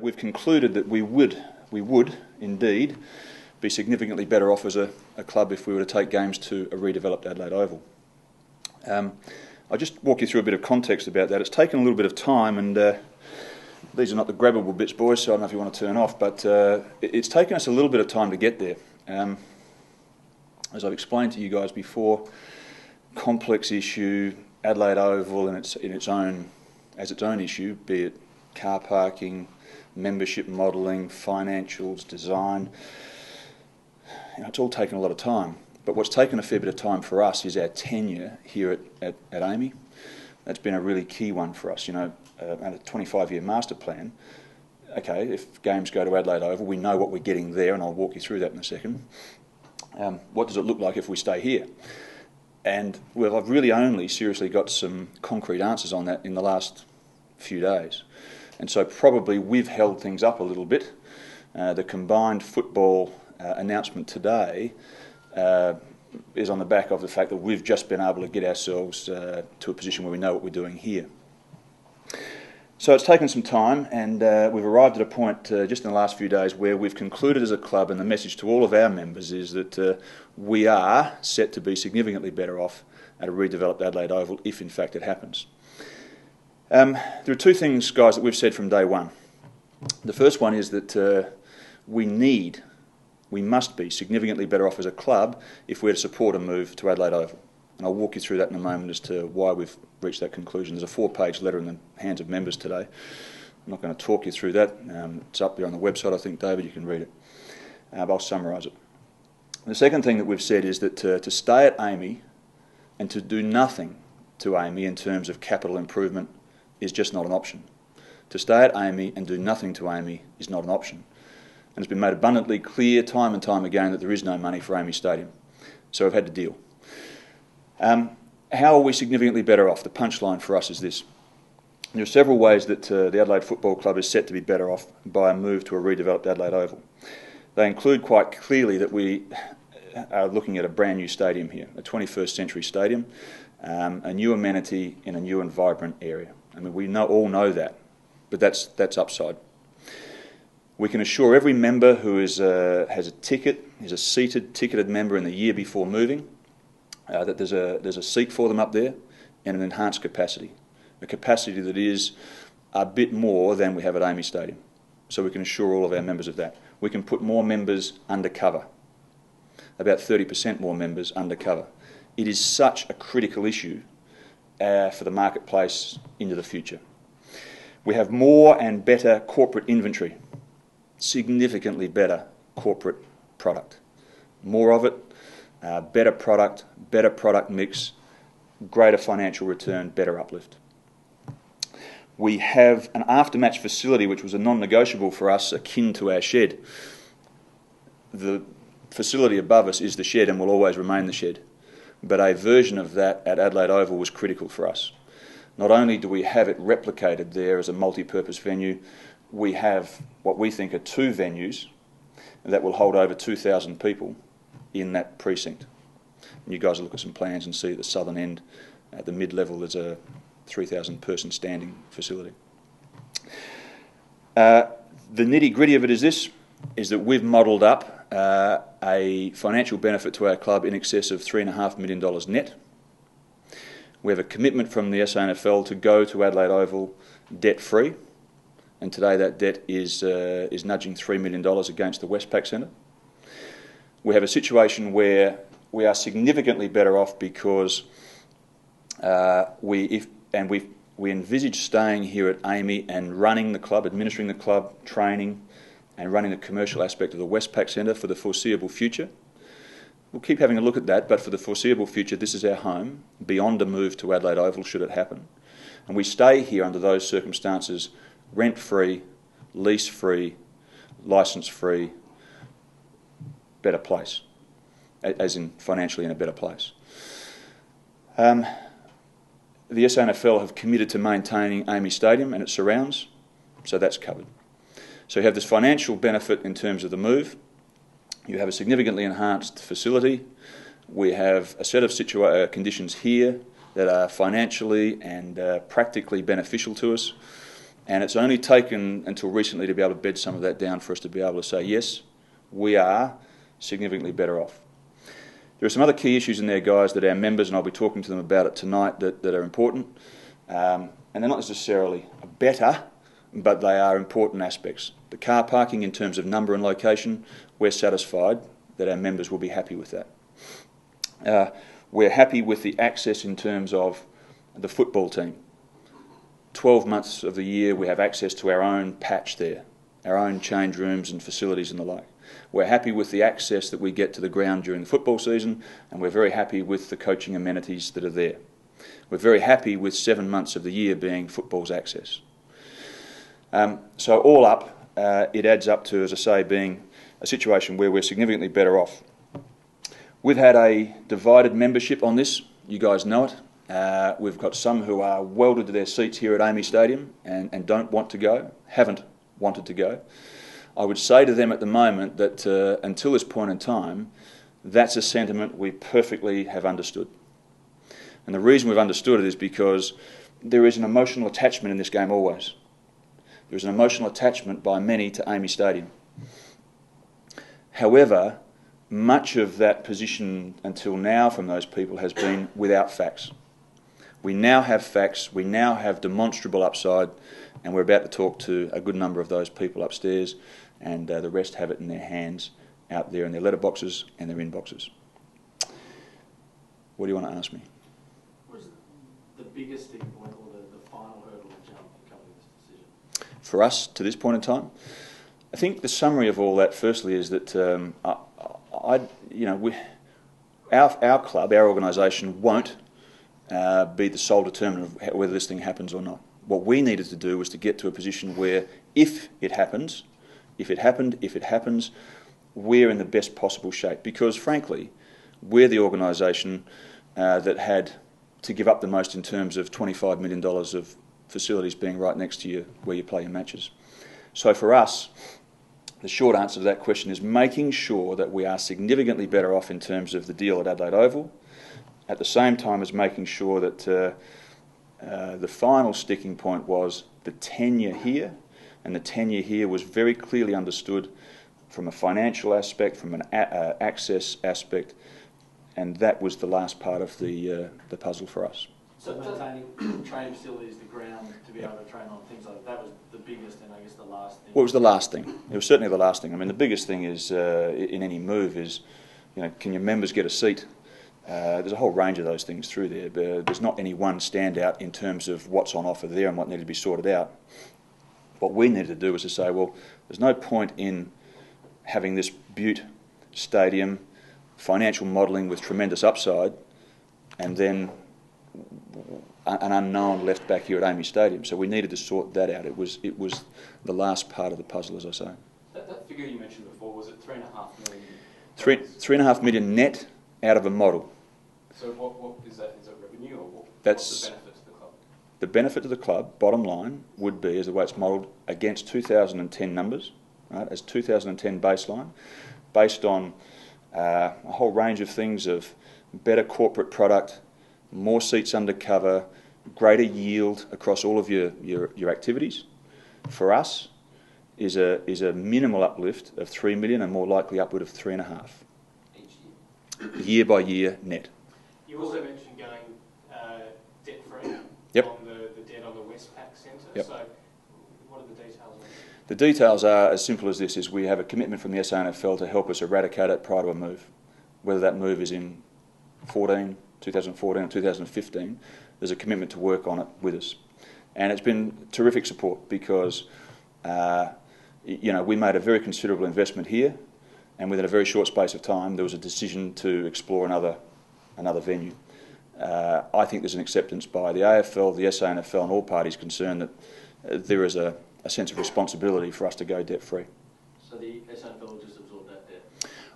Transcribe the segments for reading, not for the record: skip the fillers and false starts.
We've concluded that we would indeed be significantly better off as a club if we were to take games to a redeveloped Adelaide Oval. I'll just walk you through a bit of context about that. It's taken a little bit of time, and these are not the grabbable bits, boys, so I don't know if you want to turn off, but it's taken us a little bit of time to get there. As I've explained to you guys before, complex issue, Adelaide Oval as its own issue, be it car parking, membership modelling, financials, design. It's all taken a lot of time. But what's taken a fair bit of time for us is our tenure here at AAMI. That's been a really key one for us. And a 25-year master plan, okay, if games go to Adelaide Oval, we know what we're getting there, and I'll walk you through that in a second. What does it look like if we stay here? And well, I've really only seriously got some concrete answers on that in the last few days. And so probably we've held things up a little bit. The combined football announcement today is on the back of the fact that we've just been able to get ourselves to a position where we know what we're doing here. So it's taken some time, and we've arrived at a point just in the last few days where we've concluded as a club, and the message to all of our members is that we are set to be significantly better off at a redeveloped Adelaide Oval if in fact it happens. There are two things, guys, that we've said from day one. The first one is that we must be significantly better off as a club if we're to support a move to Adelaide Oval. And I'll walk you through that in a moment as to why we've reached that conclusion. There's a 4-page letter in the hands of members today. I'm not going to talk you through that. It's up there on the website, I think, David, you can read it. But I'll summarise it. The second thing that we've said is that to stay at AAMI and to do nothing to AAMI in terms of capital improvement is just not an option. To stay at AAMI and do nothing to AAMI is not an option. And it's been made abundantly clear time and time again that there is no money for AAMI Stadium. So we've had to deal. How are we significantly better off? The punchline for us is this. There are several ways that the Adelaide Football Club is set to be better off by a move to a redeveloped Adelaide Oval. They include quite clearly that we are looking at a brand new stadium here, a 21st century stadium, a new amenity in a new and vibrant area. I mean, we all know that, but that's upside. We can assure every member who has a ticket, is a ticketed member in the year before moving, that there's a seat for them up there and an enhanced capacity, a capacity that is a bit more than we have at AAMI Stadium. So we can assure all of our members of that. We can put more members under cover, about 30% more members under cover. It is such a critical issue for the marketplace into the future. We have more and better corporate inventory, significantly better corporate product. More of it, better product mix, greater financial return, better uplift. We have an after-match facility which was a non-negotiable for us, akin to our shed. The facility above us is the shed and will always remain the shed. But a version of that at Adelaide Oval was critical for us. Not only do we have it replicated there as a multi-purpose venue, we have what we think are 2 venues that will hold over 2,000 people in that precinct. And you guys will look at some plans and see at the southern end, at the mid-level, there's a 3,000 person standing facility. The nitty-gritty of it is this, is that we've modelled up a financial benefit to our club in excess of $3.5 million net. We have a commitment from the SANFL to go to Adelaide Oval debt-free, and today that debt is nudging $3 million against the Westpac Centre. We have a situation where we are significantly better off because we envisage staying here at AAMI and running the club, administering the club, training, and running the commercial aspect of the Westpac Centre for the foreseeable future. We'll keep having a look at that, but for the foreseeable future, this is our home, beyond a move to Adelaide Oval should it happen. And we stay here under those circumstances, rent-free, lease-free, licence-free, better place, as in financially in a better place. The SANFL have committed to maintaining AAMI Stadium and its surrounds, so that's covered. So you have this financial benefit in terms of the move. You have a significantly enhanced facility. We have a set of conditions here that are financially and practically beneficial to us. And it's only taken until recently to be able to bed some of that down for us to be able to say, yes, we are significantly better off. There are some other key issues in there, guys, that our members, and I'll be talking to them about it tonight, that are important. And they're not necessarily better, but they are important aspects. The car parking in terms of number and location, we're satisfied that our members will be happy with that. We're happy with the access in terms of the football team. 12 months of the year we have access to our own patch there, our own change rooms and facilities and the like. We're happy with the access that we get to the ground during the football season, and we're very happy with the coaching amenities that are there. We're very happy with 7 months of the year being football's access. So all up, it adds up to, as I say, being a situation where we're significantly better off. We've had a divided membership on this, you guys know it. We've got some who are welded to their seats here at AAMI Stadium and don't want to go, haven't wanted to go. I would say to them at the moment that until this point in time, that's a sentiment we perfectly have understood. And the reason we've understood it is because there is an emotional attachment in this game always. There is an emotional attachment by many to AAMI Stadium. However, much of that position until now from those people has been without facts. We now have facts, we now have demonstrable upside, and we're about to talk to a good number of those people upstairs, and the rest have it in their hands out there in their letterboxes and their inboxes. What do you want to ask me? What is the biggest sticking point or the final hurdle to jump in coming to this decision? For us, to this point in time, I think the summary of all that, firstly, is that our club, our organisation, won't be the sole determinant of whether this thing happens or not. What we needed to do was to get to a position where, if it happens, we're in the best possible shape. Because, frankly, we're the organisation that had to give up the most in terms of $25 million of facilities being right next to you where you play your matches. So for us, the short answer to that question is making sure that we are significantly better off in terms of the deal at Adelaide Oval, at the same time as making sure that the final sticking point was the tenure here, and the tenure here was very clearly understood from a financial aspect, from an access aspect, and that was the last part of the puzzle for us. So maintaining training facilities, the ground to be able to train on, things like that was the biggest and I guess the last thing. Well, it was the last thing. It was certainly the last thing. I mean, the biggest thing is in any move is, can your members get a seat? There's a whole range of those things through there. But there's not any one standout in terms of what's on offer there and what needed to be sorted out. What we needed to do was to say, well, there's no point in having this Butte stadium, financial modelling with tremendous upside, and then an unknown left back here at AAMI Stadium. So we needed to sort that out. It was the last part of the puzzle, as I say. That figure you mentioned before, was it $3.5 million? $3.5 million net out of a model. So what is that? Is that revenue or what's That's the benefit to the club? The benefit to the club, bottom line, would be, as the way it's modelled, against 2010 numbers, right, as 2010 baseline, based on a whole range of things of better corporate product, more seats under cover, greater yield across all of your activities. For us, is a minimal uplift of $3 million and more likely upward of $3.5 million. Each year? Year by year net. You also mentioned going debt-free. Yep. On the debt on the Westpac Centre. Yep. So what are the details on that? The details are as simple as this: is we have a commitment from the SANFL to help us eradicate it prior to a move. Whether that move is in 2014 or 2015, there's a commitment to work on it with us. And it's been terrific support because we made a very considerable investment here, and within a very short space of time there was a decision to explore another venue. I think there's an acceptance by the AFL, the SANFL and all parties concerned that there is a sense of responsibility for us to go debt-free. So the SANFL will just absorb that debt?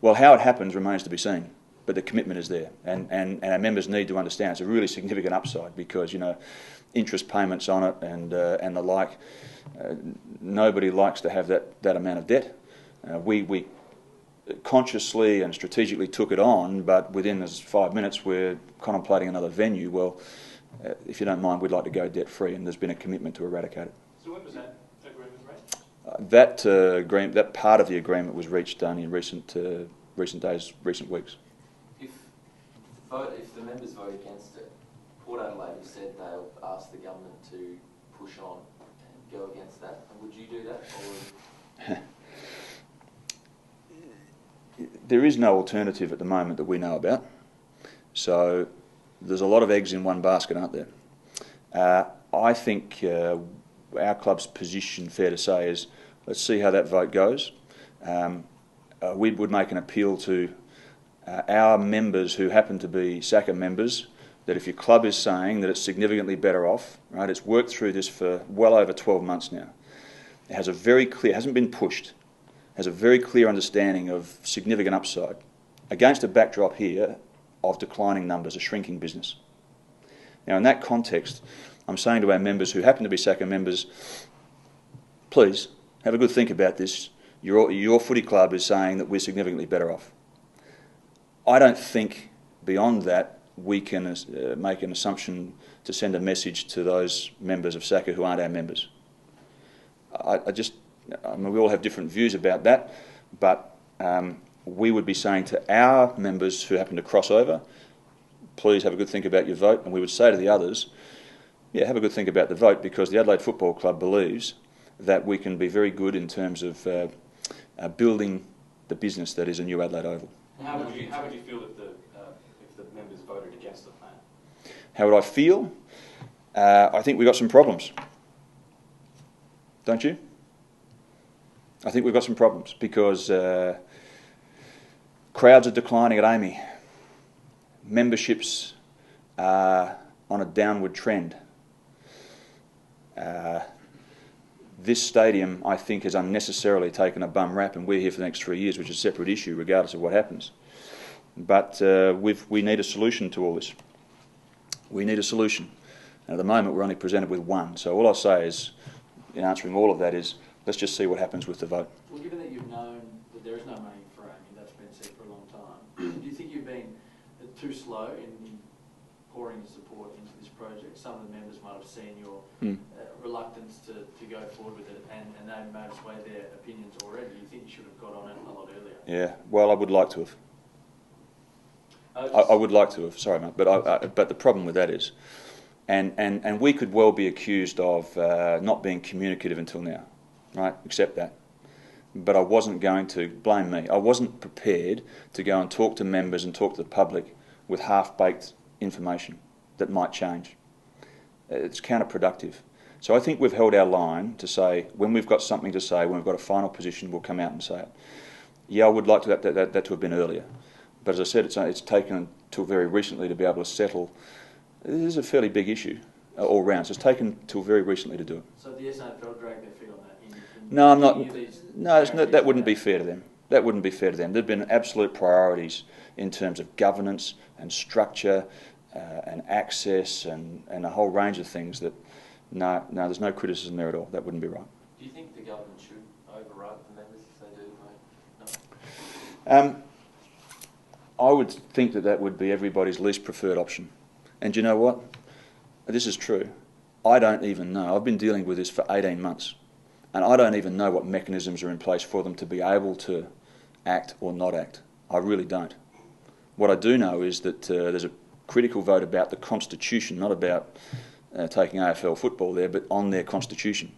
Well, how it happens remains to be seen, but the commitment is there, and our members need to understand it's a really significant upside because interest payments on it and the like. Nobody likes to have that amount of debt. We consciously and strategically took it on, but within those 5 minutes we're contemplating another venue. Well, if you don't mind, we'd like to go debt-free, and there's been a commitment to eradicate it. So when was that agreement reached? That part of the agreement was reached only in recent days, recent weeks. If the members vote against it, Port Adelaide have said they'll ask the government to push on and go against that. And would you do that? Or There is no alternative at the moment that we know about. So there's a lot of eggs in one basket, aren't there? I think our club's position, fair to say, is let's see how that vote goes. We would make an appeal to our members who happen to be SACA members that if your club is saying that it's significantly better off, right, it's worked through this for well over 12 months now. It has a very clear, hasn't been pushed, has a very clear understanding of significant upside against a backdrop here of declining numbers, a shrinking business. Now, in that context, I'm saying to our members who happen to be SACA members, please have a good think about this. Your footy club is saying that we're significantly better off. I don't think beyond that we can make an assumption to send a message to those members of SACA who aren't our members. I mean, we all have different views about that, but we would be saying to our members who happen to cross over, please have a good think about your vote, and we would say to the others, yeah, have a good think about the vote, because the Adelaide Football Club believes that we can be very good in terms of building the business that is a new Adelaide Oval. How would you feel if the members voted against the plan? How would I feel? I think we've got some problems. Don't you? I think we've got some problems because crowds are declining at Amy. Memberships are on a downward trend. This stadium, I think, has unnecessarily taken a bum rap, and we're here for the next 3 years, which is a separate issue regardless of what happens. But we need a solution to all this. We need a solution. And at the moment, we're only presented with one. So all I'll say is, in answering all of that, is let's just see what happens with the vote. Well, given that you've known that there is no money for Amy, that's been said for a long time, do you think you've been too slow in pouring support into this project? Some of the members might have seen your reluctance to go forward with it, and they may have swayed their opinions already. Do you think you should have got on it a lot earlier? Yeah, well, I would like to have. I would like to have, sorry mate, but the problem with that is, and we could well be accused of not being communicative until now, right? Accept that. But I wasn't going to, blame me, I wasn't prepared to go and talk to members and talk to the public with half-baked information that might change. It's counterproductive. So I think we've held our line to say, when we've got something to say, when we've got a final position, we'll come out and say it. Yeah, I would like that to have been earlier. But as I said, it's taken until very recently to be able to settle. This is a fairly big issue all round, so it's taken until very recently to do it. So the SANFL dragged their feet on that? No, I'm not. No, that wouldn't be fair to them. That wouldn't be fair to them. There have been absolute priorities in terms of governance and structure and access and a whole range of things that, no, there's no criticism there at all. That wouldn't be right. Do you think the government should override the members if they do vote no? I would think that would be everybody's least preferred option. And you know what? This is true. I don't even know. I've been dealing with this for 18 months. And I don't even know what mechanisms are in place for them to be able to act or not act. I really don't. What I do know is that there's a critical vote about the Constitution, not about taking AFL football there, but on their Constitution.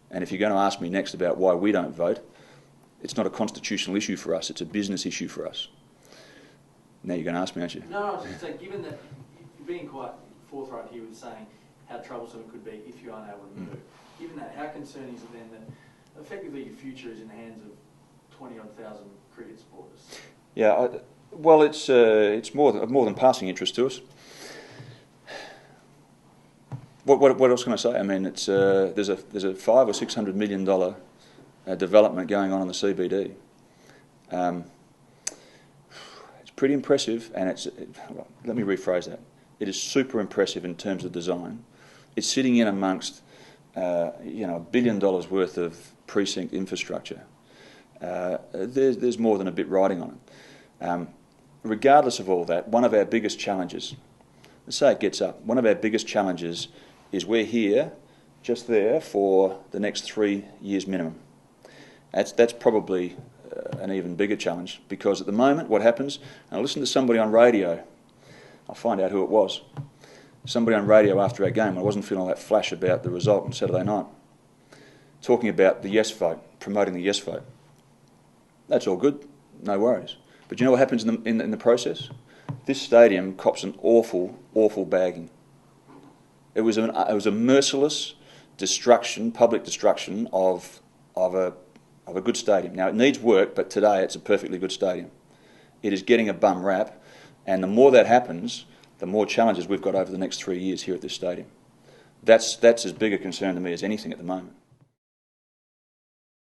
And if you're going to ask me next about why we don't vote, it's not a constitutional issue for us, it's a business issue for us. Now you're going to ask me, aren't you? No, I was just saying, given that you're being quite forthright here with saying how troublesome it could be if you aren't able to move, given that, how concerning is it then that effectively your future is in the hands of 20-odd thousand cricket supporters? Yeah, well, it's more than passing interest to us. What else can I say? I mean, it's there's a $500 or $600 million development going on in the CBD. It's pretty impressive, and well, let me rephrase that. It is super impressive in terms of design. It's sitting in amongst $1 billion worth of precinct infrastructure. there's more than a bit riding on it. Regardless of all that, one of our biggest challenges, let's say it gets up, one of our biggest challenges is we're here, just there, for the next 3 years minimum. That's probably an even bigger challenge, because at the moment what happens, and I listen to somebody on radio, I'll find out who it was, somebody on radio after our game, I wasn't feeling all that flash about the result on Saturday night, talking about the yes vote, promoting the yes vote. That's all good, no worries. But you know what happens in the process? This stadium cops an awful bagging. It was a merciless destruction, public destruction of a good stadium. Now it needs work, but today it's a perfectly good stadium. It is getting a bum rap, and the more that happens, the more challenges we've got over the next 3 years here at this stadium. That's as big a concern to me as anything at the moment.